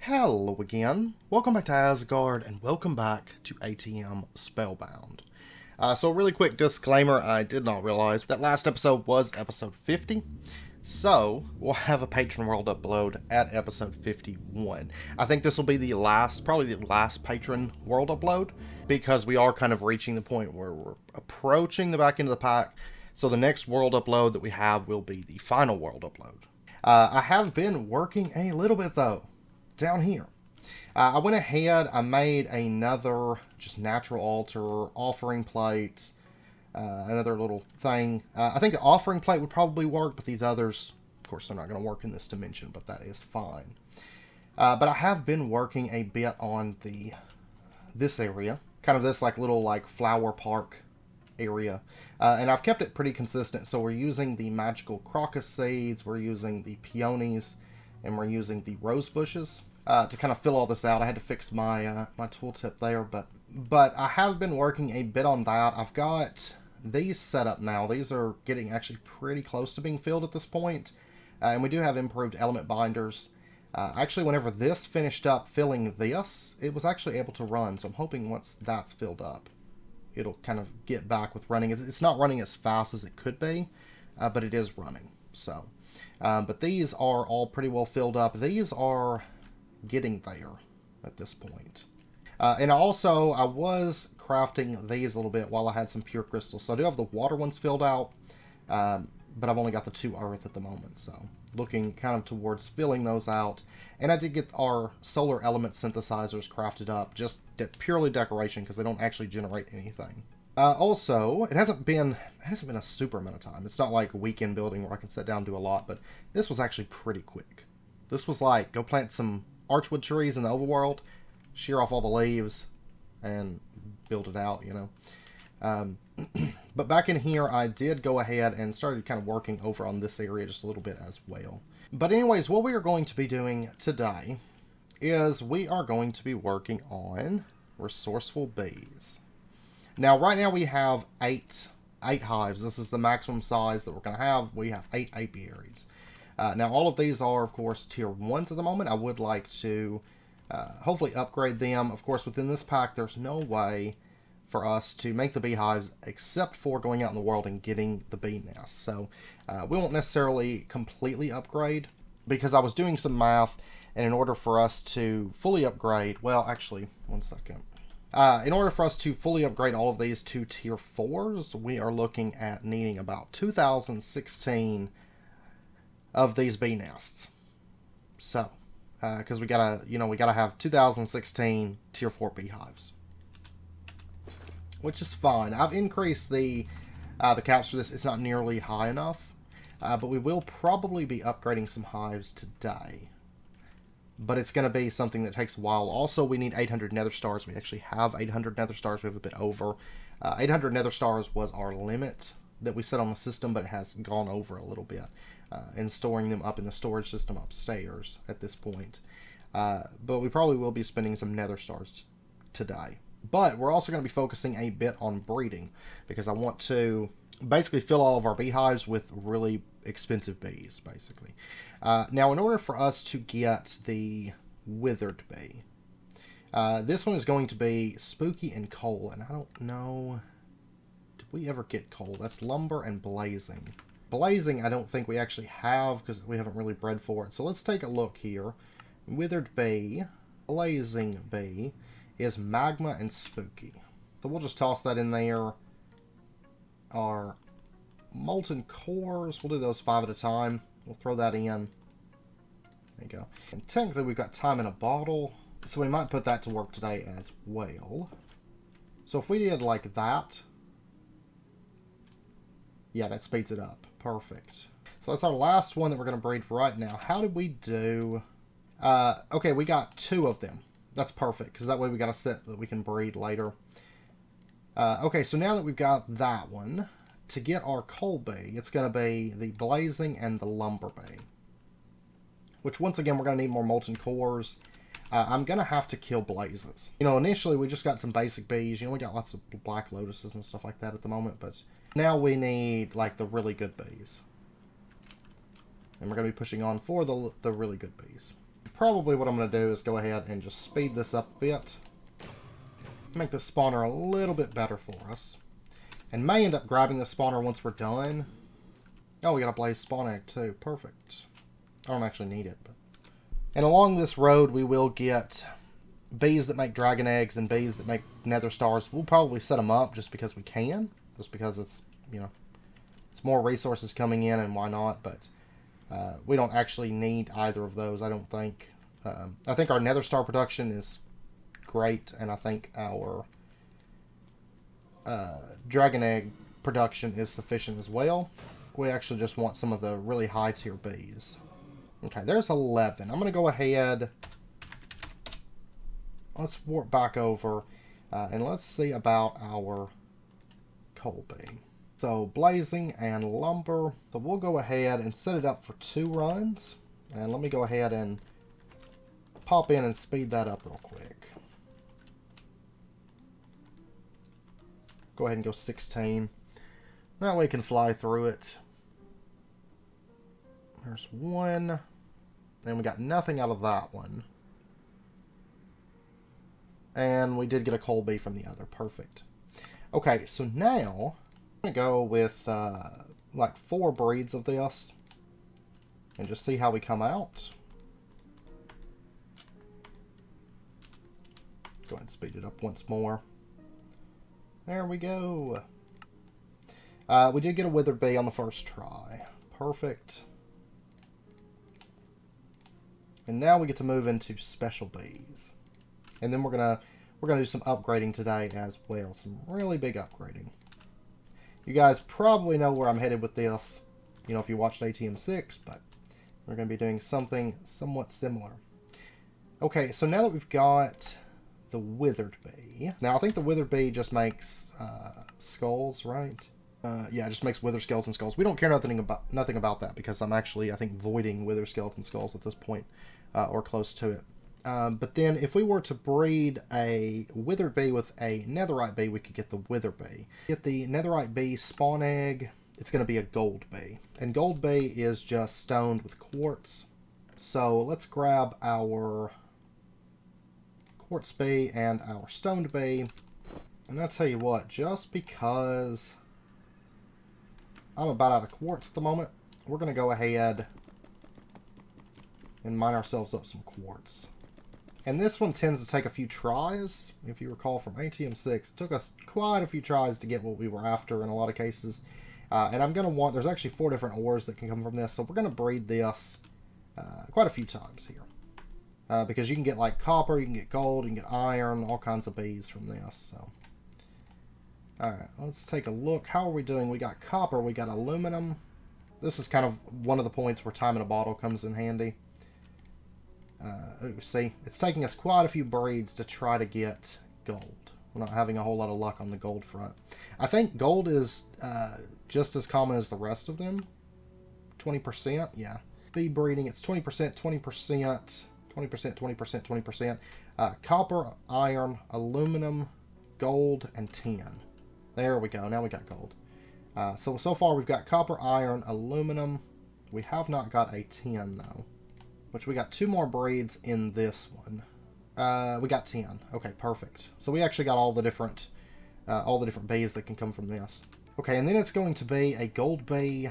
Hello again. Welcome back to Asgard, and welcome back to ATM Spellbound. So a really quick disclaimer, I did not realize that last episode was episode 50. So, we'll have a Patron World upload at episode 51. I think this will be the last, probably the last Patron World upload, because we are kind of reaching the point where we're approaching the back end of the pack. So the next World upload that we have will be the final World upload. I have been working a little bit, though, down here. I went ahead, I made another just natural altar, offering plate, another little thing. I think the offering plate would probably work, but these others, of course, they're not going to work in this dimension, but that is fine. But I have been working a bit on this area, kind of this little flower park area, and I've kept it pretty consistent. So we're using the magical crocus seeds, we're using the peonies, and we're using the rose bushes to kind of fill all this out. I had to fix my my tooltip there, but I have been working a bit on that. I've got these set up now. These are getting actually pretty close to being filled at this point, and we do have improved element binders. Actually, whenever this finished up filling this, it was actually able to run, so I'm hoping once that's filled up, it'll kind of get back with running. It's not running as fast as it could be, but it is running. So, but these are all pretty well filled up. These are getting there at this point. And also, I was crafting these a little bit while I had some pure crystals. So I do have the water ones filled out, but I've only got the 2 earth at the moment. So looking kind of towards filling those out. And I did get our solar element synthesizers crafted up, just purely decoration because they don't actually generate anything. Also, it hasn't been a super amount of time. It's not like weekend building where I can sit down and do a lot, but this was actually pretty quick. This was like, go plant some archwood trees in the overworld, shear off all the leaves, and build it out, you know. But back in here, I did go ahead and started kind of working over on this area just a little bit as well. But anyways, what we are going to be doing today is we are going to be working on Resourceful bees. Now, right now we have eight hives. This is the maximum size that we're going to have. We have 8 apiaries. Now, all of these are, of course, tier 1s at the moment. I would like to hopefully upgrade them. Of course, within this pack, there's no way for us to make the beehives except for going out in the world and getting the bee nests. So we won't necessarily completely upgrade because I was doing some math, and in order for us to fully upgrade, well, actually, one second. In order for us to fully upgrade all of these to tier 4s, we are looking at needing about 2016 of these bee nests. So, because we gotta have 2016 tier 4 beehives, which is fine. I've increased the caps for this. It's not nearly high enough, but we will probably be upgrading some hives today. But it's going to be something that takes a while. Also, we need 800 nether stars. We actually have 800 nether stars. We have a bit over. 800 nether stars was our limit that we set on the system, but it has gone over a little bit. And storing them up in the storage system upstairs at this point. But we probably will be spending some nether stars today. But we're also going to be focusing a bit on breeding, because I want to basically fill all of our beehives with really expensive bees, basically. Now, in order for us to get the withered bee, this one is going to be spooky and coal, and I don't know, did we ever get coal? That's lumber and blazing. Blazing, I don't think we actually have, because we haven't really bred for it. So let's take a look here. Withered bee, blazing bee, is magma and spooky. So we'll just toss that in there. Our molten cores, we'll do those 5 at a time. We'll throw that in. There you go. And technically we've got time in a bottle, so we might put that to work today as well. So if we did like that, yeah, that speeds it up. Perfect. So that's our last one that we're going to breed right now. How did we do? Okay, we got 2 of them. That's perfect, because that way we got a set that we can breed later. Okay, so now that we've got that one, to get our coal bee, it's going to be the blazing and the lumber bee. Which, once again, we're going to need more molten cores. I'm going to have to kill blazes. You know, initially we just got some basic bees. You know, we got lots of black lotuses and stuff like that at the moment, but now we need, like, the really good bees. And we're going to be pushing on for the really good bees. probably what I'm going to do is go ahead and just speed this up a bit. Make the spawner a little bit better for us. And may end up grabbing the spawner once we're done. Oh, we got a blaze spawn egg too. Perfect. I don't actually need it. But... And along this road, we will get bees that make dragon eggs and bees that make nether stars. We'll probably set them up just because we can. Just because it's, you know, it's more resources coming in and why not. But we don't actually need either of those, I don't think. I think our nether star production is great. And I think our dragon egg production is sufficient as well. We actually just want some of the really high tier bees. Okay, there's 11. I'm going to go ahead. Let's warp back over and let's see about our coal bee. So blazing and lumber. So we'll go ahead and set it up for 2 runs. And let me go ahead and pop in and speed that up real quick. Go ahead and go 16. That way we can fly through it. There's 1. And we got nothing out of that one. And we did get a coal bee from the other. Perfect. Okay, so now I'm going to go with like 4 breeds of this. And just see how we come out. Go ahead and speed it up once more. There we go. We did get a withered bee on the first try. Perfect. And now we get to move into special bees. And then we're gonna do some upgrading today as well. Some really big upgrading. You guys probably know where I'm headed with this, you know, if you watched ATM 6, but we're gonna be doing something somewhat similar. Okay, so now that we've got the withered bee. Now I think the withered bee just makes skulls, right? Yeah, it just makes wither skeleton skulls. We don't care nothing about that because I'm actually, I think, voiding wither skeleton skulls at this point, or close to it. But then if we were to breed a withered bee with a netherite bee, we could get the wither bee. Get the netherite bee spawn egg, it's going to be a gold bee. And gold bee is just stoned with quartz. So let's grab our quartz bee and our stoned bee. And I'll tell you what, just because I'm about out of quartz at the moment, we're going to go ahead and mine ourselves up some quartz. And this one tends to take a few tries. If you recall from ATM 6, it took us quite a few tries to get what we were after in a lot of cases. And I'm going to want, there's actually 4 different ores that can come from this, so we're going to breed this quite a few times here. Because you can get like copper, you can get gold, you can get iron, all kinds of bees from this. So, alright, let's take a look. How are we doing? We got copper, we got aluminum. This is kind of one of the points where time in a bottle comes in handy. See, it's taking us quite a few breeds to try to get gold. We're not having a whole lot of luck on the gold front. I think gold is just as common as the rest of them. 20%, yeah. Bee breeding, it's 20%, 20%, 20%, 20%, 20%. Copper, iron, aluminum, gold, and tin. There we go, now we got gold. So far we've got copper, iron, aluminum. We have not got a tin, though. Which we got 2 more breeds in this one. We got 10. Okay, perfect. So we actually got all the different bees that can come from this. Okay, and then it's going to be a gold bee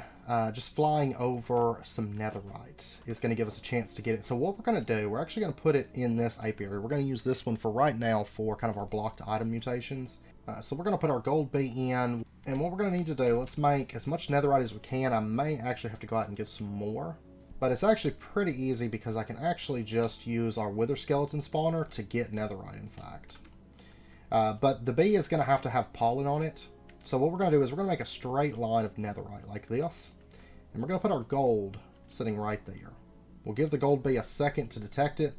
just flying over some netherite. Is going to give us a chance to get it. So what we're going to do, we're actually going to put it in this apiary. We're going to use this one for right now for kind of our blocked item mutations. So we're going to put our gold bee in. And what we're going to need to do, let's make as much netherite as we can. I may actually have to go out and get some more. But it's actually pretty easy because I can actually just use our wither skeleton spawner to get netherite, in fact. But the bee is going to have pollen on it. So what we're going to do is we're going to make a straight line of netherite like this. And we're going to put our gold sitting right there. We'll give the gold bee a second to detect it.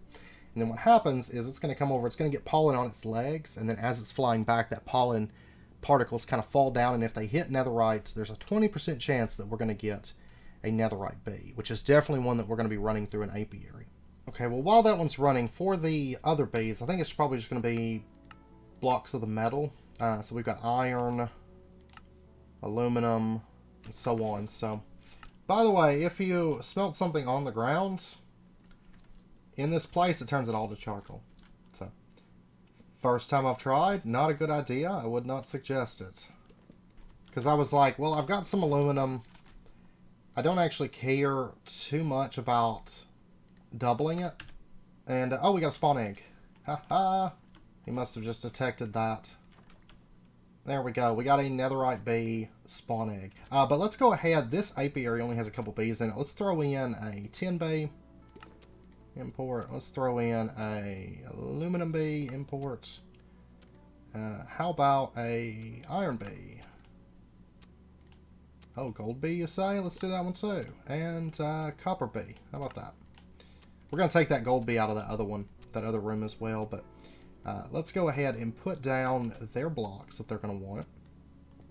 And then what happens is it's going to come over, it's going to get pollen on its legs. And then as it's flying back, that pollen particles kind of fall down. And if they hit netherite, there's a 20% chance that we're going to get a netherite bee, which is definitely one that we're going to be running through an apiary. Okay, well, while that one's running, for the other bees, I think it's probably just going to be blocks of the metal. So we've got iron, aluminum, and so on. So, by the way, if you smelt something on the ground in this place, it turns it all to charcoal. So, first time I've tried, not a good idea. I would not suggest it. Because I was like, well, I've got some aluminum. I don't actually care too much about doubling it. And, oh, we got a spawn egg. Ha. He must have just detected that. There we go. We got a netherite bee spawn egg. But let's go ahead. This apiary only has a couple bees in it. Let's throw in a tin bee. Import. Let's throw in a aluminum bee. Import. How about a iron bee? Oh, gold bee, you say? Let's do that one too. And copper bee. How about that? We're going to take that gold bee out of that other one, that other room as well. But let's go ahead and put down their blocks that they're going to want.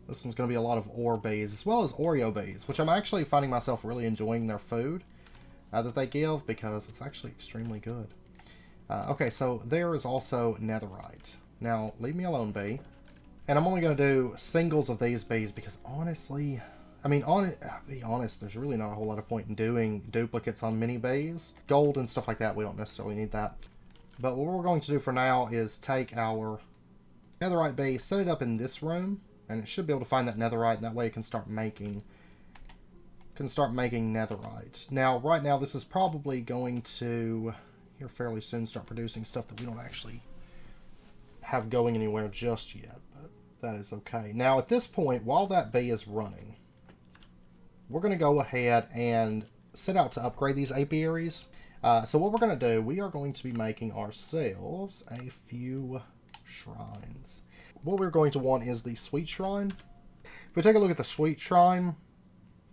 This one's going to be a lot of ore bees, as well as Oreo bees, which I'm actually finding myself really enjoying their food that they give, because it's actually extremely good. Okay, so there is also netherite. Now, leave me alone, bee. And I'm only going to do singles of these bees, because honestly, I mean, be honest, there's really not a whole lot of point in doing duplicates on mini bees. Gold and stuff like that, we don't necessarily need that. But what we're going to do for now is take our netherite bee, set it up in this room, and it should be able to find that netherite, and that way it can start making netherite. Now, right now, this is probably going to, here fairly soon, start producing stuff that we don't actually have going anywhere just yet, but that is okay. Now, at this point, while that bee is running, we're going to go ahead and set out to upgrade these apiaries. So what we're going to do, we are going to be making ourselves a few shrines. What we're going to want is the sweet shrine. If we take a look at the sweet shrine,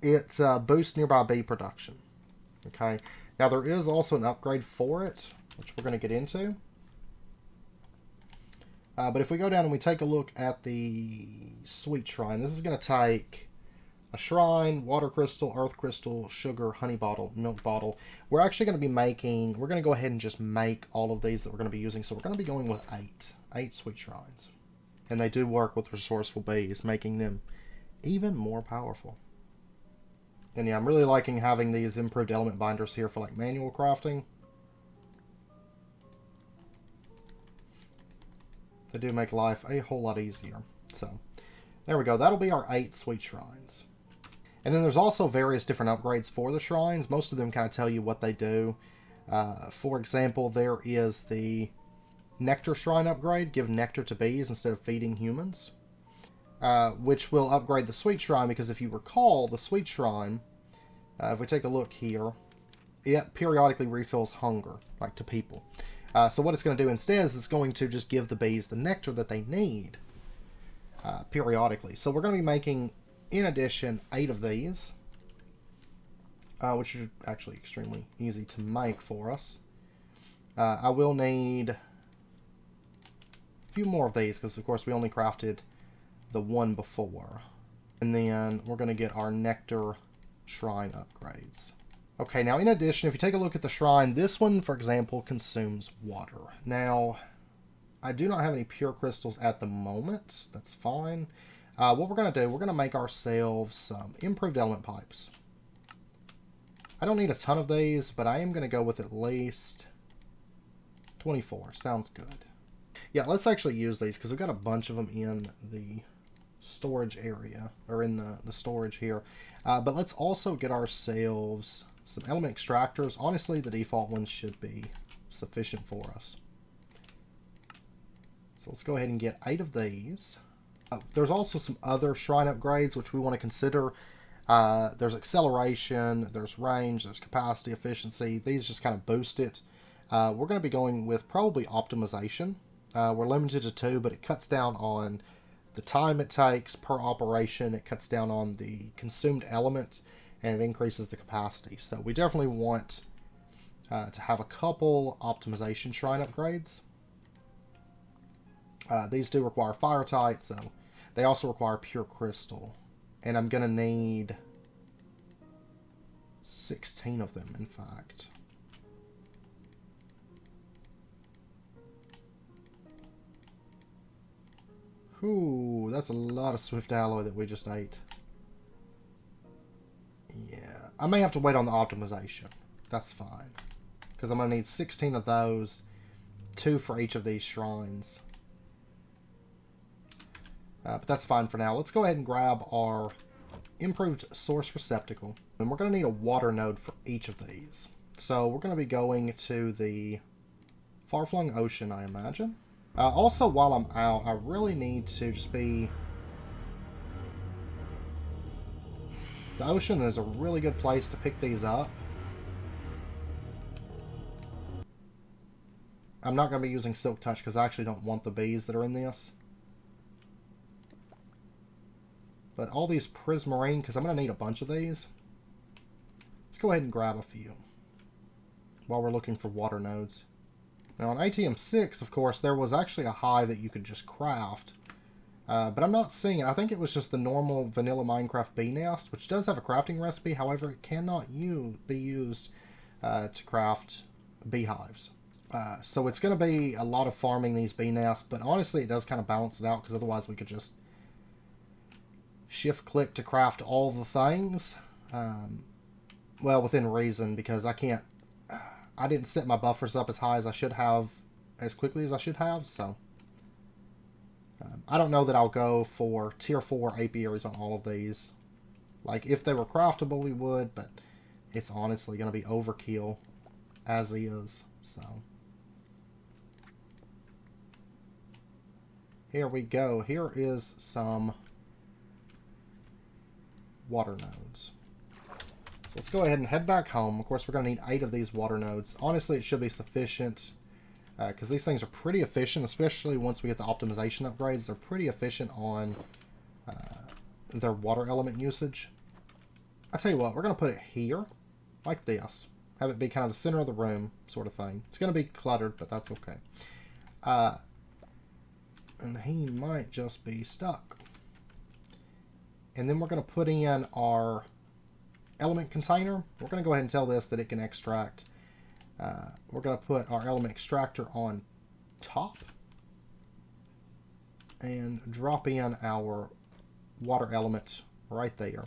it boosts nearby bee production. Okay. Now there is also an upgrade for it, which we're going to get into. But if we go down and we take a look at the sweet shrine, this is going to take a shrine, water crystal, earth crystal, sugar, honey bottle, milk bottle. We're actually going to be making, we're going to go ahead and just make all of these that we're going to be using. So we're going to be going with 8 sweet shrines. And they do work with resourceful bees, making them even more powerful. And yeah, I'm really liking having these improved element binders here for like manual crafting. They do make life a whole lot easier. So there we go. That'll be our 8 sweet shrines. And then there's also various different upgrades for the shrines. Most of them kind of tell you what they do. For example, there is the Nectar shrine upgrade. Give nectar to bees instead of feeding humans. Which will upgrade the sweet shrine, because if you recall, the sweet shrine, if we take a look here, it periodically refills hunger, like to people. So what it's going to do instead is it's going to just give the bees the nectar that they need periodically. So we're going to be making, in addition, 8 of these, which are actually extremely easy to make for us. I will need a few more of these, because of course we only crafted the one before. And then we're going to get our nectar shrine upgrades. Okay, now in addition, if you take a look at the shrine, this one, for example, consumes water. Now, I do not have any pure crystals at the moment. That's fine. What we're going to do, we're going to make ourselves some improved element pipes. I don't need a ton of these, but I am going to go with at least 24. Sounds good. Yeah, let's actually use these, because we've got a bunch of them in the storage area, or in the storage here. But let's also get ourselves some element extractors. Honestly, the default ones should be sufficient for us. So let's go ahead and get 8 of these. There's also some other shrine upgrades which we want to consider. There's acceleration, there's range, there's capacity, efficiency. These just kind of boost it. We're going to be going with probably optimization. We're limited to 2, but it cuts down on the time it takes per operation. It cuts down on the consumed element, and it increases the capacity. So we definitely want to have a couple optimization shrine upgrades. These do require fire tight, so they also require pure crystal. And I'm going to need 16 of them, in fact. Ooh, that's a lot of swift alloy that we just ate. Yeah, I may have to wait on the optimization. That's fine. because I'm going to need 16 of those, 2 for each of these shrines. But that's fine for now. Let's go ahead and grab our improved source receptacle. And we're going to need a water node for each of these. So we're going to be going to the far-flung ocean, I imagine. Also, while I'm out, I really need to just be... The ocean is a really good place to pick these up. I'm not going to be using Silk Touch because I actually don't want the bees that are in this. But all these Prismarine, because I'm going to need a bunch of these. Let's go ahead and grab a few while we're looking for water nodes. Now on ATM 6, of course, there was actually a hive that you could just craft. But I'm not seeing it. I think it was just the normal vanilla Minecraft bee nest, which does have a crafting recipe. However, it cannot be used to craft beehives. So it's going to be a lot of farming these bee nests, but honestly it does kind of balance it out, because otherwise we could just shift click to craft all the things. Well, within reason, because I didn't set my buffers up as high as I should have, as quickly as I should have, so I don't know that I'll go for tier 4 apiaries on all of these. Like, if they were craftable we would, but it's honestly going to be overkill as is, so here we go. Here is some water nodes. So let's go ahead and head back home. Of course, we're going to need 8 of these water nodes. Honestly, it should be sufficient, because these things are pretty efficient, especially once we get the optimization upgrades. They're pretty efficient on their water element usage. I tell you what, we're going to put it here, like this. Have it be kind of the center of the room, sort of thing. It's going to be cluttered, but that's okay. And he might just be stuck. And then we're going to put in our element container. We're going to go ahead and tell this that it can extract. We're going to put our element extractor on top and drop in our water element right there.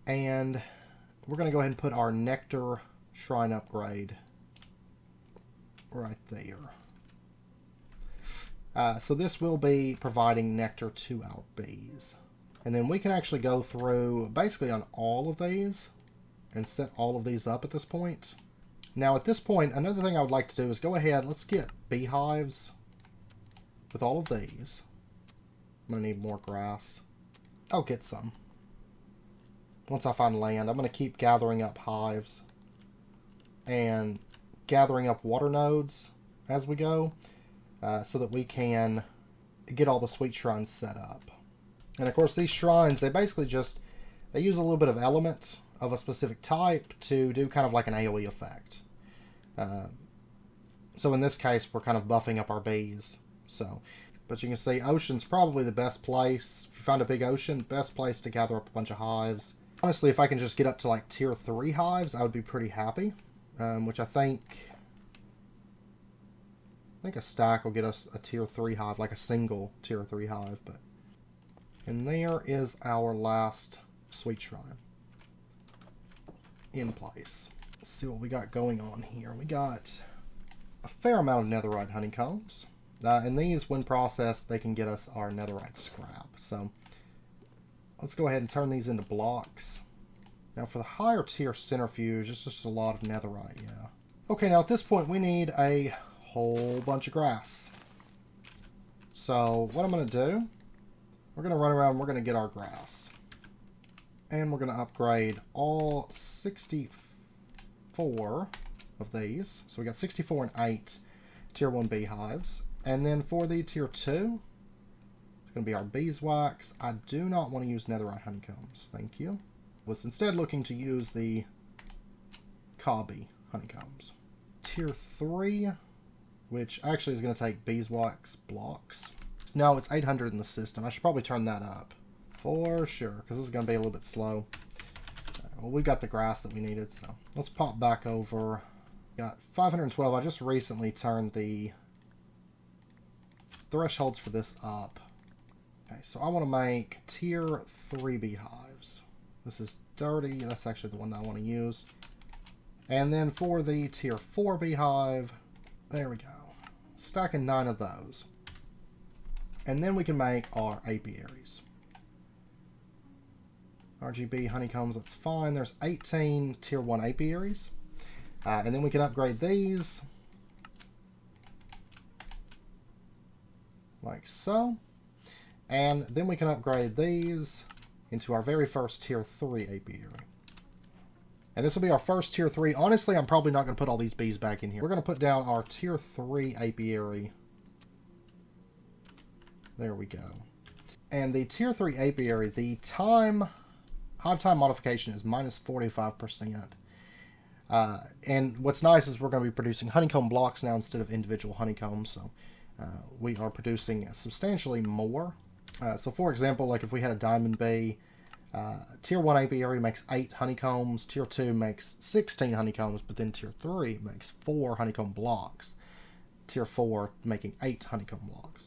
And we're going to go ahead and put our Nectar shrine upgrade right there. So this will be providing nectar to our bees. And then we can actually go through basically on all of these and set all of these up at this point. Now at this point, another thing I would like to do is go ahead, let's get beehives with all of these. I'm going to need more grass. I'll get some. Once I find land, I'm going to keep gathering up hives and gathering up water nodes as we go. So that we can get all the sweet shrines set up. And of course these shrines, they basically just, they use a little bit of element of a specific type to do kind of like an AoE effect. So in this case we're kind of buffing up our bees. So, but you can see ocean's probably the best place. If you find a big ocean, best place to gather up a bunch of hives. Honestly, if I can just get up to like tier 3 hives, I would be pretty happy. Which I think a stack will get us a tier 3 hive, like a single tier 3 hive. But and there is our last sweet shrine in place. Let's see what we got going on here. We got a fair amount of netherite honeycombs. And these, when processed, they can get us our netherite scrap. So let's go ahead and turn these into blocks. Now for the higher tier centrifuge, it's just a lot of netherite, yeah. Okay, now at this point we need a whole bunch of grass. So what I'm going to do, we're going to run around and we're going to get our grass. And we're going to upgrade all 64 of these. So we got 64 and 8 tier 1 beehives. And then for the tier 2, it's going to be our beeswax. I do not want to use netherite honeycombs. Thank you. Was instead looking to use the cobby honeycombs. Tier 3, which actually is going to take beeswax blocks. No, it's 800 in the system. I should probably turn that up for sure, because this is going to be a little bit slow. Well, we've got the grass that we needed, so let's pop back over. Got 512. I just recently turned the thresholds for this up. Okay, so I want to make tier 3 beehives. This is dirty. That's actually the one that I want to use. And then for the tier 4 beehive, there we go. Stacking 9 of those. And then we can make our apiaries. RGB honeycombs, that's fine. There's 18 tier 1 apiaries. And then we can upgrade these. Like so. And then we can upgrade these into our very first tier 3 apiary. And this will be our first tier 3. Honestly, I'm probably not going to put all these bees back in here. We're going to put down our tier 3 apiary. There we go. And the tier 3 apiary, the hive time modification is minus 45%. And what's nice is we're going to be producing honeycomb blocks now instead of individual honeycombs. So we are producing substantially more. So for example, like if we had a diamond bee, tier 1 apiary makes 8 honeycombs, tier 2 makes 16 honeycombs, but then tier 3 makes 4 honeycomb blocks, tier 4 making 8 honeycomb blocks.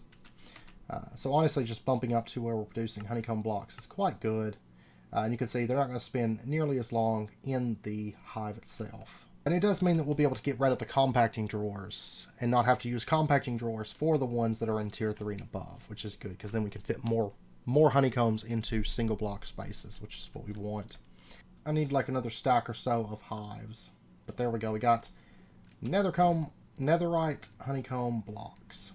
So honestly, just bumping up to where we're producing honeycomb blocks is quite good. And you can see they're not going to spend nearly as long in the hive itself. And it does mean that we'll be able to get rid of the compacting drawers and not have to use compacting drawers for the ones that are in tier 3 and above, which is good because then we can fit more honeycombs into single block spaces, which is what we want. I need like another stack or so of hives. But there we go. We got netherite honeycomb blocks.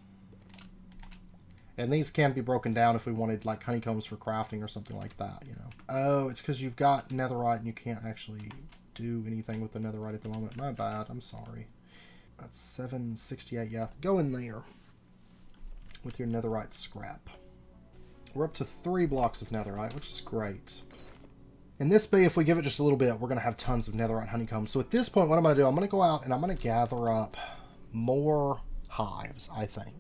And these can be broken down if we wanted like honeycombs for crafting or something like that, you know. Oh, it's because you've got netherite and you can't actually do anything with the netherite at the moment. My bad. I'm sorry. That's 768. Yeah, go in there with your netherite scrap. We're up to 3 blocks of netherite, which is great. In this bee, if we give it just a little bit, we're going to have tons of netherite honeycomb. So at this point, what I'm going to do, I'm going to go out and I'm going to gather up more hives, I think.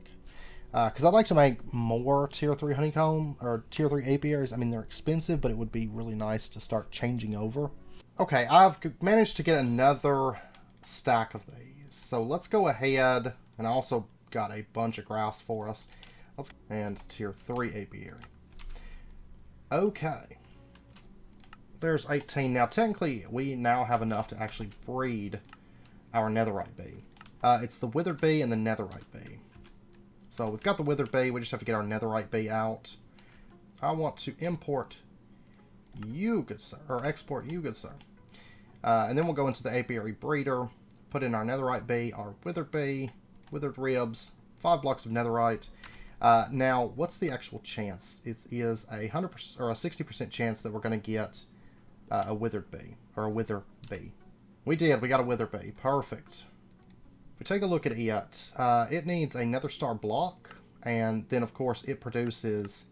Because I'd like to make more tier 3 honeycomb, or tier 3 apiaries. I mean, they're expensive, but it would be really nice to start changing over. Okay, I've managed to get another stack of these. So let's go ahead, and I also got a bunch of grass for us. And tier 3 apiary. Okay. There's 18. Now, technically, we now have enough to actually breed our netherite bee. It's the withered bee and the netherite bee. So we've got the withered bee, we just have to get our netherite bee out. I want to import you, good sir, or export you, good sir. And then we'll go into the apiary breeder, put in our netherite bee, our withered bee, withered ribs, 5 blocks of netherite. Now, what's the actual chance? It is a 100% or a 60% chance that we're going to get a withered bee, or a wither bee. We did, we got a wither bee, perfect. If we take a look at it, it needs a nether star block, and then of course it produces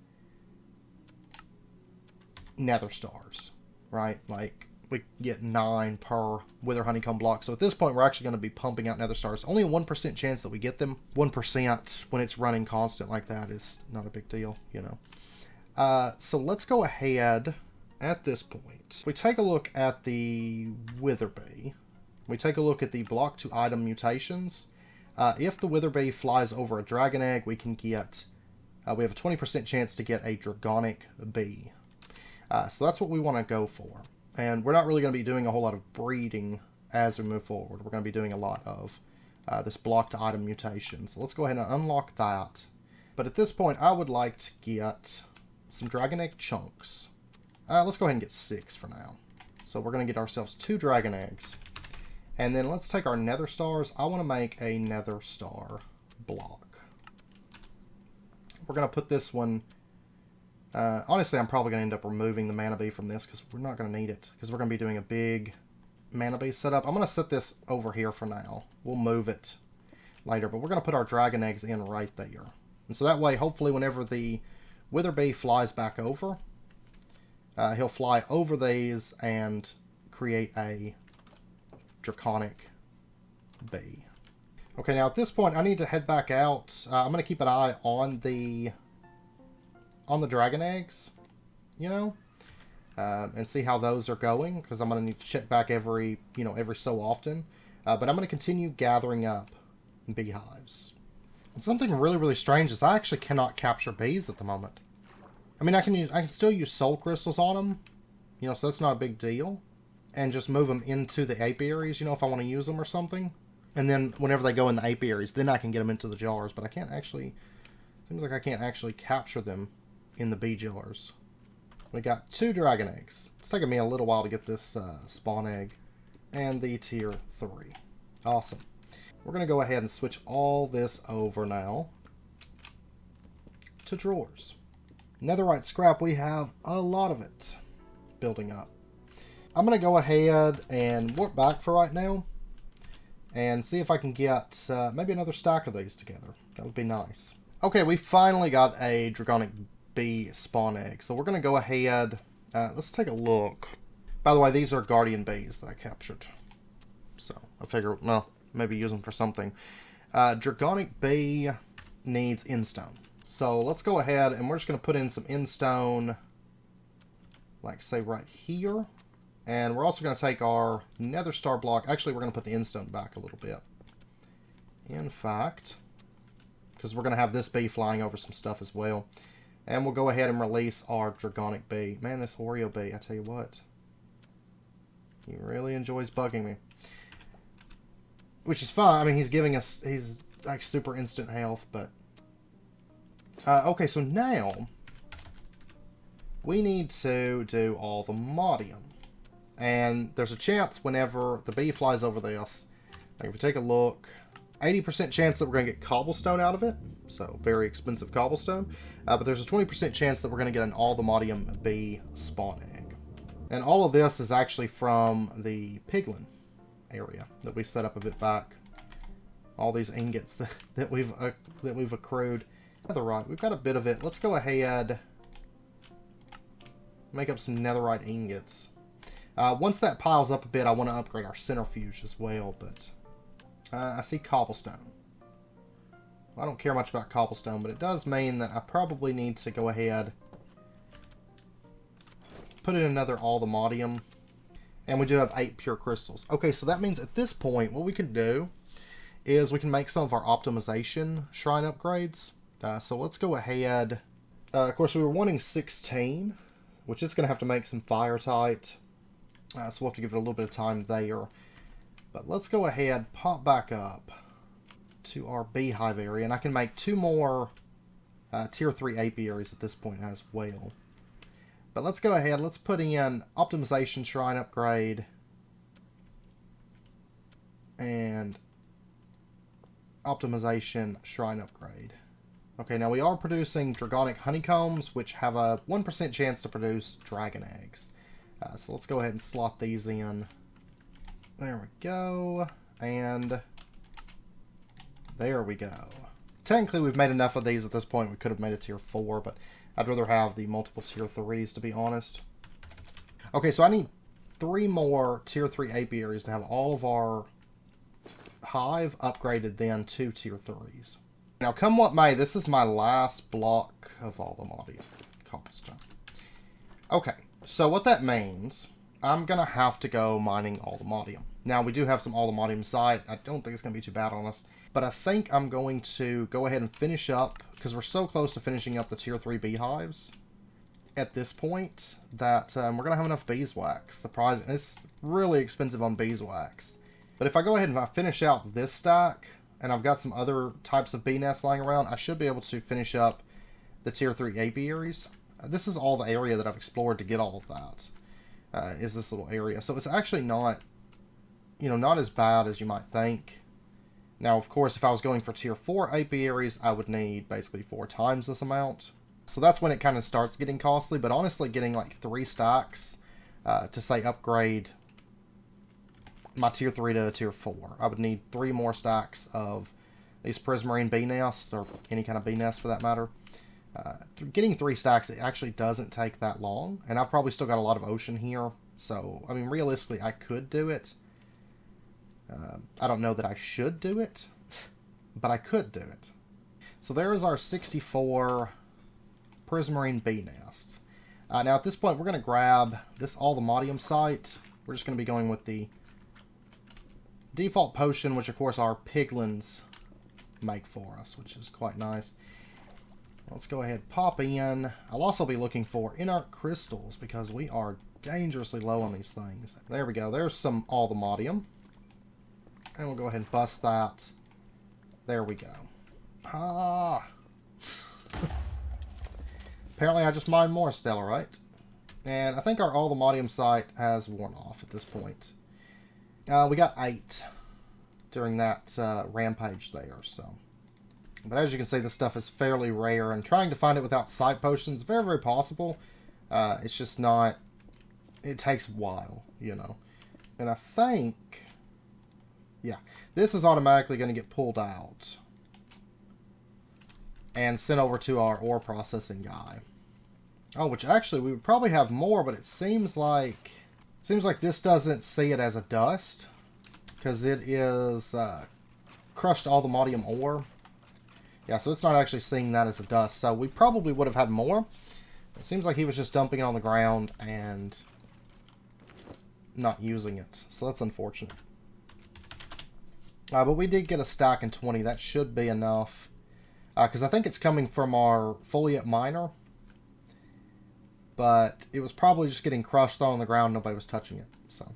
nether stars, right? Like, we get 9 per wither honeycomb block. So at this point, we're actually going to be pumping out nether stars. Only a 1% chance that we get them. 1% when it's running constant like that is not a big deal, you know. So let's go ahead at this point. If we take a look at the wither bee, we take a look at the block to item mutations. If the wither bee flies over a dragon egg, we can get, we have a 20% chance to get a Dragonic bee. So that's what we want to go for. And we're not really going to be doing a whole lot of breeding as we move forward. We're going to be doing a lot of this block to item mutation. So let's go ahead and unlock that. But at this point, I would like to get some dragon egg chunks. Let's go ahead and get 6 for now. So we're going to get ourselves 2 dragon eggs. And then let's take our nether stars. I want to make a nether star block. We're going to put this one... honestly, I'm probably going to end up removing the mana bee from this because we're not going to need it. Because we're going to be doing a big mana bee setup. I'm going to set this over here for now. We'll move it later. But we're going to put our dragon eggs in right there. And so that way, hopefully, whenever the wither bee flies back over, he'll fly over these and create a Draconic bee. Okay, now at this point, I need to head back out. I'm going to keep an eye on the dragon eggs, you know, and see how those are going, because I'm going to need to check back every so often. But I'm going to continue gathering up beehives. And something really, really strange is I actually cannot capture bees at the moment. I mean, I can still use soul crystals on them, you know, so that's not a big deal. and just move them into the apiaries, you know, if I want to use them or something. And then whenever they go in the apiaries, then I can get them into the jars. But I can't actually, seems like I can't actually capture them in the bee jars. We got 2 dragon eggs. It's taking me a little while to get this spawn egg. And the tier 3. Awesome. We're going to go ahead and switch all this over now to drawers. Netherite scrap, we have a lot of it building up. I'm going to go ahead and warp back for right now and see if I can get maybe another stack of these together. That would be nice. Okay, we finally got a Dragonic B Spawn Egg. So we're going to go ahead, let's take a look. By the way, these are guardian bees that I captured. So I figure, well, maybe use them for something. Dragonic B needs endstone. So let's go ahead and we're just going to put in some endstone, like say right here. And we're also going to take our nether star block. Actually, we're going to put the endstone back a little bit. In fact, because we're going to have this bee flying over some stuff as well. And we'll go ahead and release our Dragonic bee. Man, this Oreo bee, I tell you what. He really enjoys bugging me. Which is fine. I mean, he's giving us, he's like super instant health, but... okay, so now we need to do all the modium. And there's a chance whenever the bee flies over this, like if we take a look, 80% chance that we're going to get cobblestone out of it. So very expensive cobblestone. But there's a 20% chance that we're going to get an all the modium bee spawn egg. And all of this is actually from the piglin area that we set up a bit back. All these ingots that we've accrued. Netherite, we've got a bit of it. Let's go ahead, make up some netherite ingots. Once that piles up a bit, I want to upgrade our centrifuge as well, but I see cobblestone. I don't care much about cobblestone, but it does mean that I probably need to go ahead, put in another all the modium, and we do have 8 pure crystals. Okay, so that means at this point, what we can do is we can make some of our optimization shrine upgrades. So let's go ahead. Of course, we were wanting 16, which is going to have to make some fire tight. So we'll have to give it a little bit of time there. But let's go ahead, pop back up to our beehive area. And I can make 2 more tier 3 apiaries at this point as well. But let's go ahead, let's put in optimization shrine upgrade. And optimization shrine upgrade. Okay, now we are producing dragonic honeycombs, which have a 1% chance to produce dragon eggs. So let's go ahead and slot these in. There we go. And there we go. Technically, we've made enough of these at this point. We could have made a tier 4, but I'd rather have the multiple tier 3s, to be honest. Okay, so I need 3 more tier 3 apiaries to have all of our hive upgraded then to tier 3s. Now, come what may, this is my last block of all the modium cobblestone. Okay, so what that means, I'm going to have to go mining all the modium. Now, we do have some all the modium site. I don't think it's going to be too bad on us. But I think I'm going to go ahead and finish up, because we're so close to finishing up the tier 3 beehives at this point, that we're going to have enough beeswax. Surprising. It's really expensive on beeswax. But if I go ahead and I finish out this stack, and I've got some other types of bee nests lying around, I should be able to finish up the tier 3 apiaries. This is all the area that I've explored to get all of that, is this little area. So it's actually not, you know, not as bad as you might think. Now, of course, if I was going for tier 4 apiaries, I would need basically 4 times this amount. So that's when it kind of starts getting costly, but honestly, getting like 3 stacks to, say, upgrade my tier 3 to tier 4. I would need 3 more stacks of these prismarine bee nests, or any kind of bee nest for that matter. Getting 3 stacks, it actually doesn't take that long, and I've probably still got a lot of ocean here, so, I mean, realistically, I could do it. I don't know that I should do it, but I could do it. So there is our 64 prismarine bee nests. Now, at this point, we're going to grab this all the modium site. We're just going to be going with the default potion, which of course our piglins make for us, which is quite nice. Let's go ahead, pop in. I'll also be looking for inert crystals, because we are dangerously low on these things. There we go. There's some Allthemodium. And we'll go ahead and bust that. There we go. Ah! Apparently I just mined more stellarite. And I think our Allthemodium site has worn off at this point. We got 8 during that rampage there, so. But as you can see, this stuff is fairly rare, and trying to find it without site potions is very, very possible. It's just not... It takes a while, you know. And I think... Yeah, this is automatically going to get pulled out and sent over to our ore processing guy. Oh, which actually we would probably have more, but it seems like this doesn't see it as a dust because it is crushed Allthemodium ore. Yeah, so it's not actually seeing that as a dust. So we probably would have had more. It seems like he was just dumping it on the ground and not using it. So that's unfortunate. But we did get a stack in 20. That should be enough. Because I think it's coming from our foliate miner. But it was probably just getting crushed on the ground. Nobody was touching it. So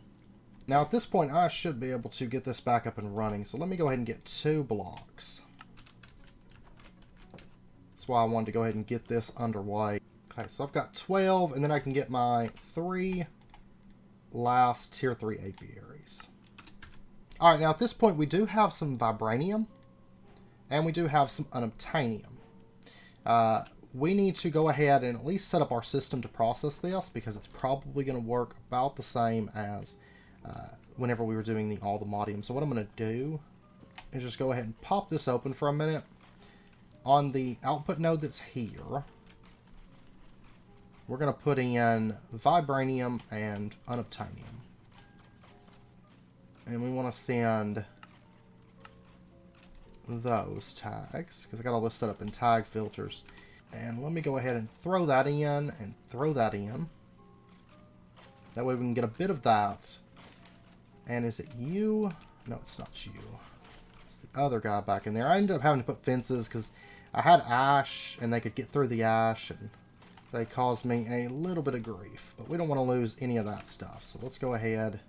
now at this point, I should be able to get this back up and running. So let me go ahead and get 2 blocks. That's why I wanted to go ahead and get this underway. Okay, so I've got 12, and then I can get my 3 last tier 3 apiaries. Alright, now at this point we do have some vibranium, and we do have some unobtainium. We need to go ahead and at least set up our system to process this, because it's probably going to work about the same as whenever we were doing the Allthemodium. So what I'm going to do is just go ahead and pop this open for a minute. On the output node that's here, we're going to put in vibranium and unobtainium. And we want to send those tags, because I got all this set up in tag filters. And let me go ahead and throw that in, and throw that in. That way we can get a bit of that. And is it you? No, it's not you. It's the other guy back in there. I ended up having to put fences, because I had ash, and they could get through the ash, and they caused me a little bit of grief. But we don't want to lose any of that stuff. So let's go ahead.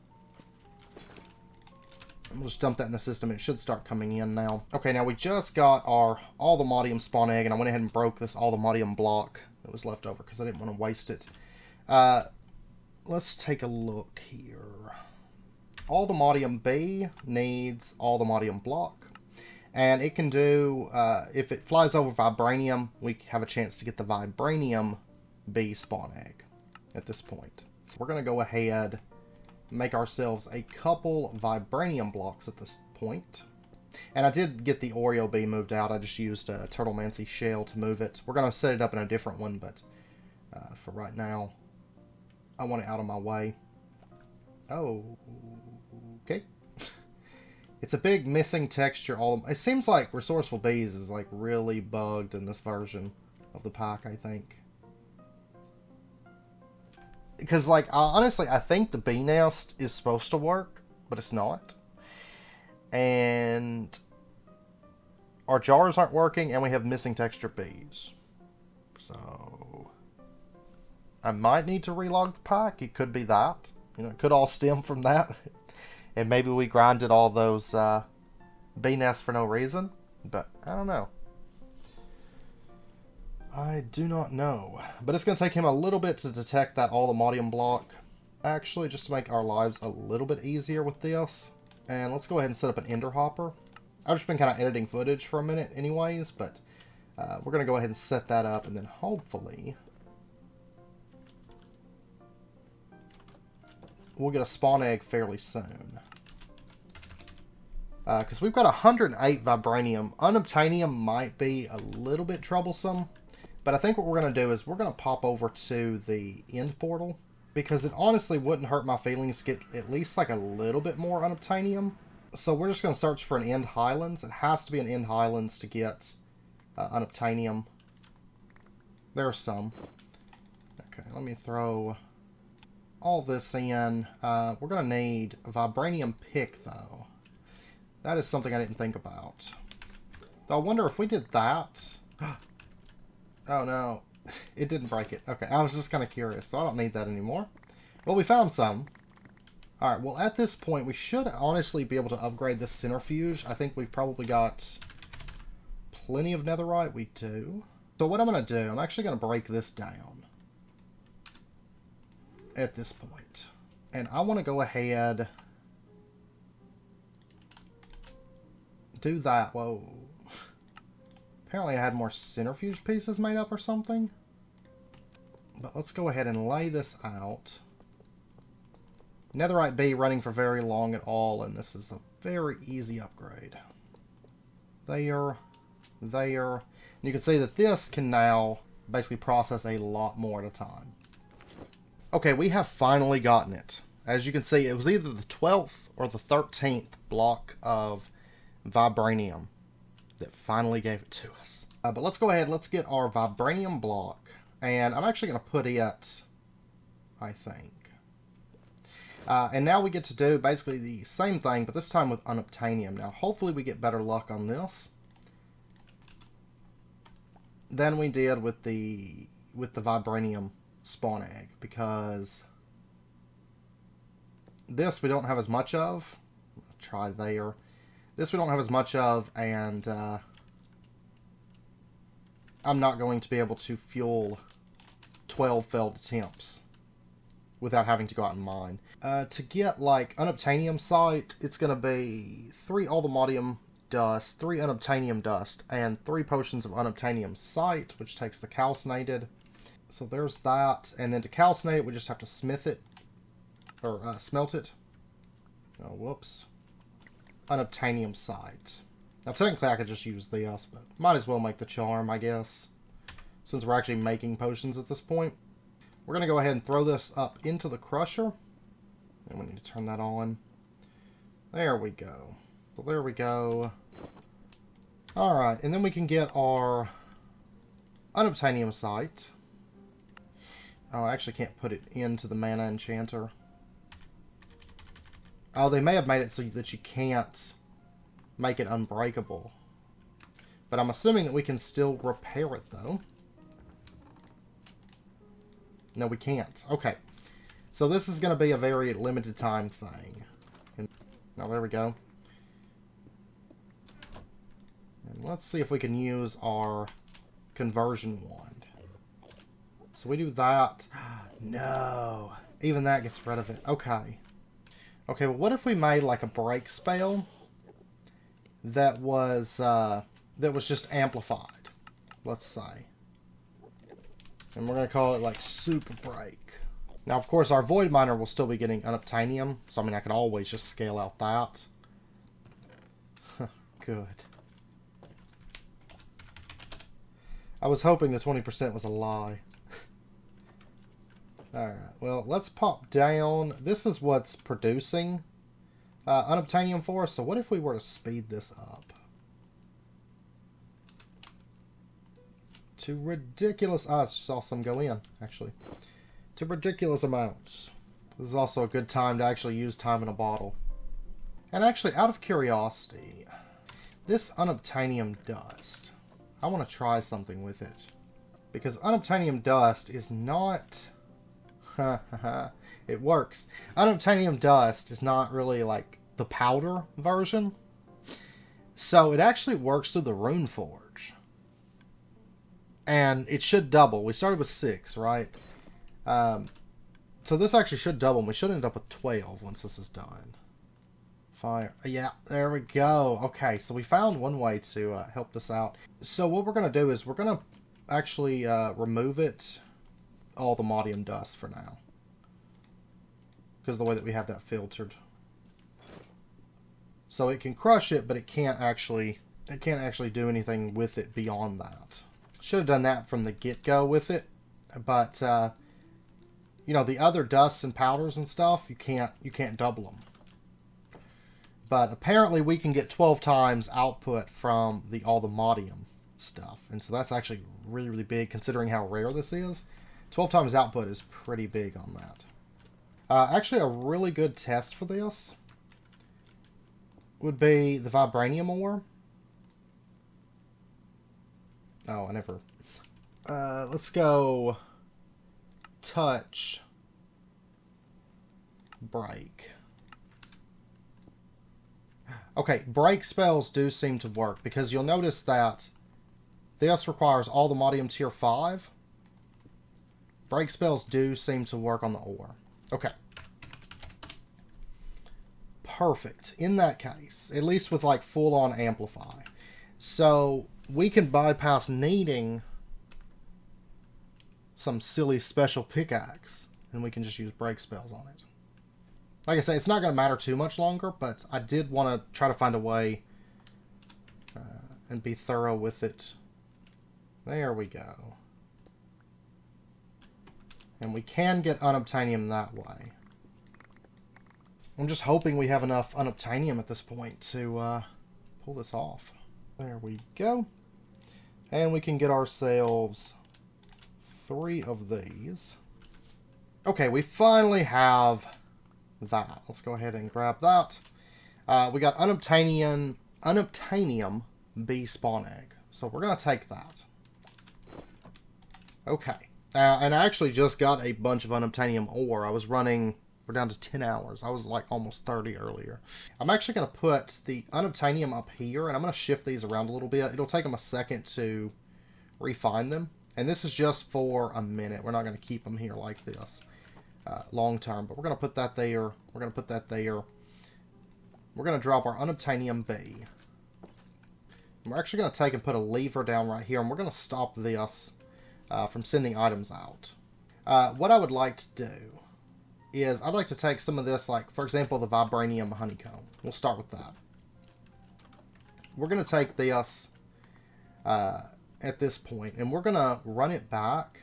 We'll just dump that in the system, and it should start coming in now. Okay, now we just got our Allthemodium spawn egg, and I went ahead and broke this Allthemodium block that was left over because I didn't want to waste it. Let's take a look here. Allthemodium B needs Allthemodium block. And it can do, if it flies over vibranium, we have a chance to get the Vibranium B spawn egg at this point. So we're going to go ahead and make ourselves a couple vibranium blocks at this point. And I did get the Oreo bee moved out. I just used a Turtlemancy shell to move it. We're going to set it up in a different one, but for right now, I want it out of my way. Oh, okay. It's a big missing texture. It seems like Resourceful Bees is like really bugged in this version of the pack, I think. Because like, honestly, I think the bee nest is supposed to work, but it's not. And our jars aren't working, and we have missing texture bees. So I might need to relog the pack. It could be that. You know, it could all stem from that. And maybe we grinded all those bee nests for no reason. But I don't know. I do not know. But it's going to take him a little bit to detect that Allthemodium block. Actually, just to make our lives a little bit easier with this. And let's go ahead and set up an ender hopper. I've just been kind of editing footage for a minute anyways. But we're going to go ahead and set that up. And then hopefully we'll get a spawn egg fairly soon. Because we've got 108 vibranium. Unobtainium might be a little bit troublesome. But I think what we're going to do is we're going to pop over to the end portal. Because it honestly wouldn't hurt my feelings to get at least like a little bit more unobtainium. So we're just going to search for an end highlands. It has to be an end highlands to get unobtainium. There's some. Okay, let me throw all this in. We're going to need a vibranium pick though. That is something I didn't think about. Though I wonder if we did that. Oh no, it didn't break it. Okay, I was just kind of curious, so I don't need that anymore. Well, we found some. Alright, well, at this point, we should honestly be able to upgrade this Centrifuge. I think we've probably got plenty of netherite. We do. So what I'm going to do, I'm actually going to break this down at this point. And I want to go ahead... do that. Whoa. Apparently I had more Centrifuge pieces made up or something. But let's go ahead and lay this out. Netherite B running for very long at all, and this is a very easy upgrade. There. And you can see that this can now basically process a lot more at a time. Okay, we have finally gotten it. As you can see, it was either the 12th or the 13th block of Vibranium that finally gave it to us. But let's go ahead, let's get our Vibranium block. And I'm actually going to put it, I think. And now we get to do basically the same thing, but this time with Unobtainium. Now, hopefully we get better luck on this than we did with the Vibranium Spawn Egg, because this we don't have as much of. Let's try there. This we don't have as much of, and I'm not going to be able to fuel 12 failed attempts without having to go out and mine. To get, like, Unobtainium site, it's going to be 3 Aldermodium dust, 3 Unobtainium dust, and 3 potions of Unobtainium site, which takes the calcinated. So there's that. And then to calcinate it, we just have to smith it, or smelt it. Oh, whoops. Unobtainium site. Now, technically, I could just use this, but might as well make the charm, I guess, since we're actually making potions at this point. We're going to go ahead and throw this up into the crusher. And we need to turn that on. There we go. So there we go. Alright, and then we can get our Unobtainium site. Oh, I actually can't put it into the mana enchanter. Oh, they may have made it so that you can't make it unbreakable. But I'm assuming that we can still repair it, though. No, we can't. Okay. So this is going to be a very limited time thing. And now, there we go. And let's see if we can use our conversion wand. So we do that. No. Even that gets rid of it. Okay. Okay, well, what if we made like a break spell that was just amplified, let's say. And we're going to call it like Super Break. Now, of course, our Void Miner will still be getting Unobtainium, so I mean, I can always just scale out that. Good. I was hoping the 20% was a lie. Alright, well, let's pop down. This is what's producing Unobtainium for us, so what if we were to speed this up? To ridiculous... I saw some go in, actually. To ridiculous amounts. This is also a good time to actually use time in a bottle. And actually, out of curiosity, this Unobtainium dust, I want to try something with it. Because Unobtainium dust is not... it works. Unobtainium dust is not really like the powder version. So it actually works through the Rune Forge. And it should double. We started with 6, right? So this actually should double. And we should end up with 12 once this is done. Fire. Yeah, there we go. Okay, so we found one way to help this out. So what we're going to do is we're going to actually remove it, all the Modium dust for now. Because of the way that we have that filtered. So it can crush it, but it can't actually do anything with it beyond that. Should have done that from the get-go with it. But you know, the other dusts and powders and stuff, you can't double them. But apparently we can get 12 times output from all the Modium stuff. And so that's actually really, really big considering how rare this is. 12 times output is pretty big on that. Actually, a really good test for this would be the Vibranium ore. Oh, I never... let's go touch break. Okay, break spells do seem to work, because you'll notice that this requires all the Modium tier 5. Break spells do seem to work on the ore. Okay. Perfect. In that case, at least with like full-on amplify. So we can bypass needing some silly special pickaxe, and we can just use break spells on it. Like I say, it's not going to matter too much longer, but I did want to try to find a way and be thorough with it. There we go. And we can get Unobtainium that way. I'm just hoping we have enough Unobtainium at this point to pull this off. There we go. And we can get ourselves 3 of these. Okay, we finally have that. Let's go ahead and grab that. We got Unobtainium B Spawn Egg. So we're going to take that. Okay. And I actually just got a bunch of Unobtainium ore. I was running... We're down to 10 hours. I was like almost 30 earlier. I'm actually going to put the Unobtainium up here, and I'm going to shift these around a little bit. It'll take them a second to refine them. And this is just for a minute. We're not going to keep them here like this long term. But we're going to put that there. We're going to put that there. We're going to drop our Unobtainium B. And we're actually going to take and put a lever down right here, and we're going to stop this from sending items out. What I would like to do is I'd like to take some of this, like, for example, the Vibranium Honeycomb. We'll start with that. We're going to take this at this point, and we're going to run it back.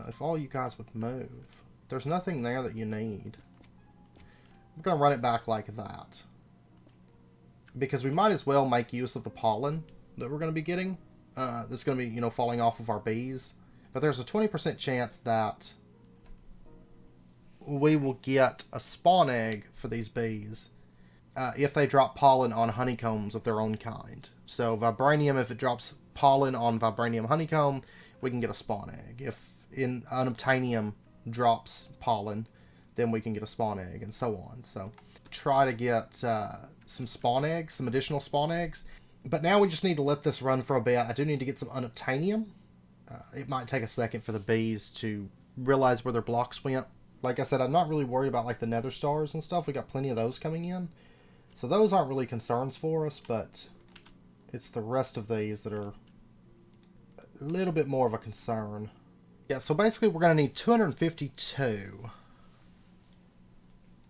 If all you guys would move. There's nothing there that you need. We're going to run it back like that. Because we might as well make use of the pollen that we're going to be getting. That's going to be, you know, falling off of our bees. But there's a 20% chance that we will get a spawn egg for these bees if they drop pollen on honeycombs of their own kind. So Vibranium, if it drops pollen on Vibranium Honeycomb, we can get a spawn egg. If Unobtainium drops pollen, then we can get a spawn egg, and so on. So try to get some spawn eggs, some additional spawn eggs. But now we just need to let this run for a bit. I do need to get some Unobtainium. It might take a second for the bees to realize where their blocks went. Like I said, I'm not really worried about like the nether stars and stuff. We got plenty of those coming in. So those aren't really concerns for us, but it's the rest of these that are a little bit more of a concern. Yeah, so basically we're going to need 252.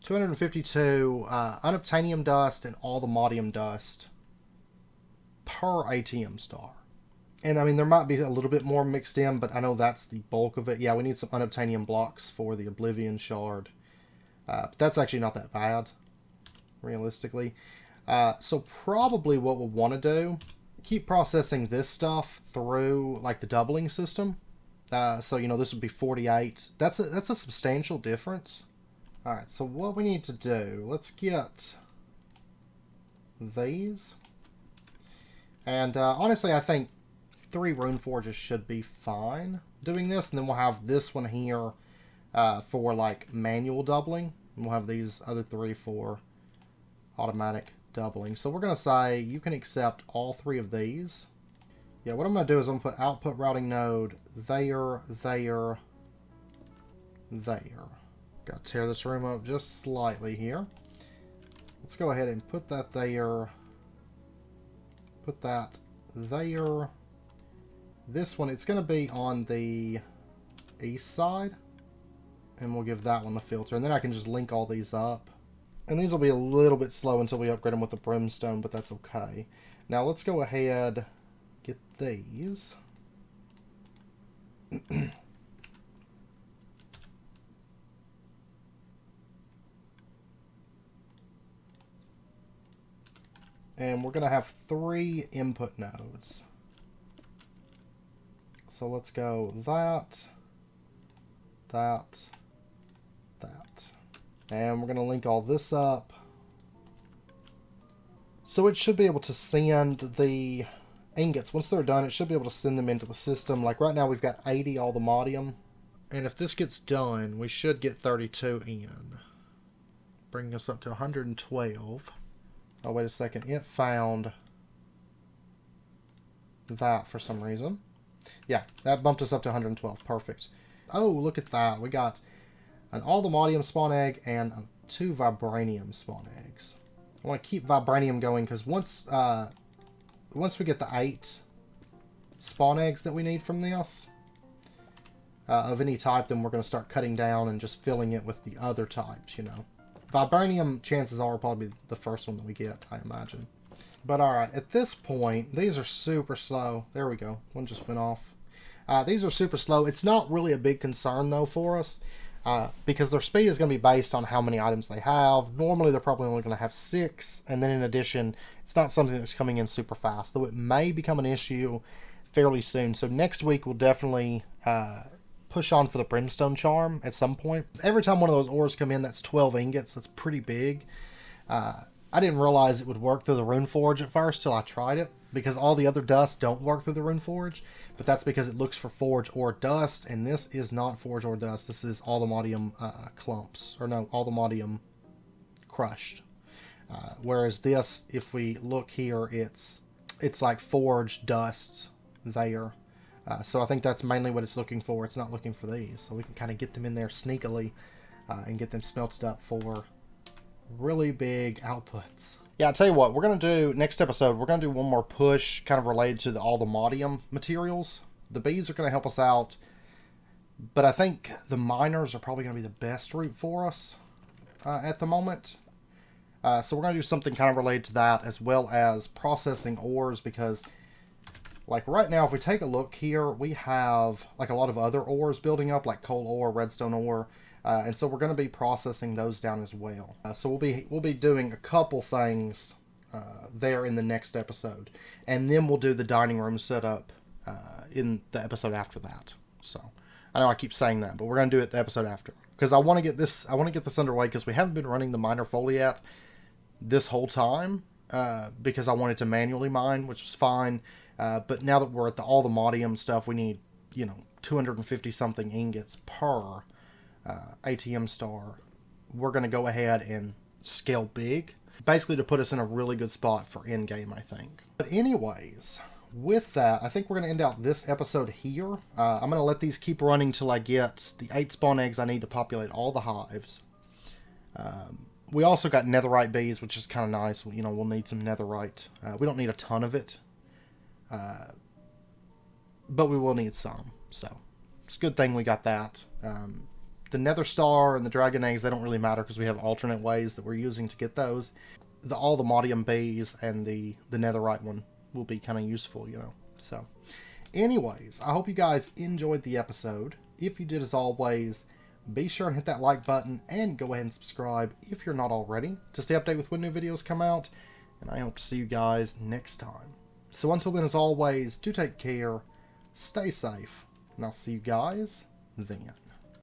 252 Unobtainium dust and all the Modium dust per ATM star. And I mean, there might be a little bit more mixed in, but I know that's the bulk of it. Yeah, we need some Unobtainium blocks for the Oblivion Shard. But that's actually not that bad, realistically. So probably what we'll want to do, keep processing this stuff through like the doubling system. So, you know, this would be 48. That's a substantial difference. Alright, so what we need to do, let's get these. And honestly, I think 3 rune forges should be fine doing this, and then we'll have this one here for like manual doubling, and we'll have these other 3 for automatic doubling. So we're going to say you can accept all 3 of these. Yeah, what I'm going to do is I'm going to put output routing node there. Got to tear this room up just slightly here. Let's go ahead and put that there. Put that there. This one, it's going to be on the east side. And we'll give that one the filter. And then I can just link all these up. And these will be a little bit slow until we upgrade them with the brimstone, but that's okay. Now let's go ahead, get these. And we're going to have 3 input nodes. So let's go that. And we're going to link all this up. So it should be able to send the ingots. Once they're done, it should be able to send them into the system. Like right now we've got 80 all the Modium. And if this gets done, we should get 32 in. Bring us up to 112. Oh, wait a second. It found that for some reason. Yeah, that bumped us up to 112. Perfect. Oh, look at that. We got an Unobtainium spawn egg and 2 vibranium spawn eggs. I want to keep vibranium going because once we get the 8 spawn eggs that we need from this, of any type, then we're going to start cutting down and just filling it with the other types, you know. Vibranium, chances are, probably the first one that we get, I imagine. But alright, at this point, these are super slow. There we go. One just went off. These are super slow. It's not really a big concern, though, for us. Because their speed is going to be based on how many items they have. Normally, they're probably only going to have 6. And then in addition, it's not something that's coming in super fast. Though it may become an issue fairly soon. So next week, we'll definitely push on for the Brimstone Charm at some point. Every time one of those ores come in, that's 12 ingots. That's pretty big. I didn't realize it would work through the Rune Forge at first till I tried it, because all the other dusts don't work through the Rune Forge, but that's because it looks for Forge or Dust, and this is not Forge or Dust. This is Unobtainium clumps, or no, Unobtainium crushed. Whereas this, if we look here, it's like Forge Dust there. So I think that's mainly what it's looking for. It's not looking for these, so we can kind of get them in there sneakily and get them smelted up for really big outputs. Yeah, I'll tell you what, we're going to do, next episode, we're going to do one more push kind of related to all the Unobtainium materials. The bees are going to help us out, but I think the miners are probably going to be the best route for us at the moment. So we're going to do something kind of related to that, as well as processing ores, because like right now, if we take a look here, we have like a lot of other ores building up, like coal ore, redstone ore, and so we're going to be processing those down as well. So we'll be doing a couple things there in the next episode, and then we'll do the dining room setup in the episode after that. So I know I keep saying that, but we're going to do it the episode after, because I want to get this underway, because we haven't been running the miner foliat this whole time because I wanted to manually mine, which was fine. But now that we're at all the Unobtainium stuff, we need 250 something ingots per ATM star. We're going to go ahead and scale big, basically to put us in a really good spot for end game, I think. But anyways, with that, I think we're going to end out this episode here. I'm going to let these keep running till I get the 8 spawn eggs I need to populate all the hives. We also got netherite bees, which is kind of nice. We'll need some netherite. We don't need a ton of it, but we will need some. So it's a good thing we got that. The nether star and the dragon eggs, they don't really matter because we have alternate ways that we're using to get those. All the Unobtainium bees and the netherite one will be kind of useful, So anyways, I hope you guys enjoyed the episode. If you did, as always, be sure and hit that like button and go ahead and subscribe if you're not already to stay updated with when new videos come out. And I hope to see you guys next time. So until then, as always, do take care, stay safe, and I'll see you guys then.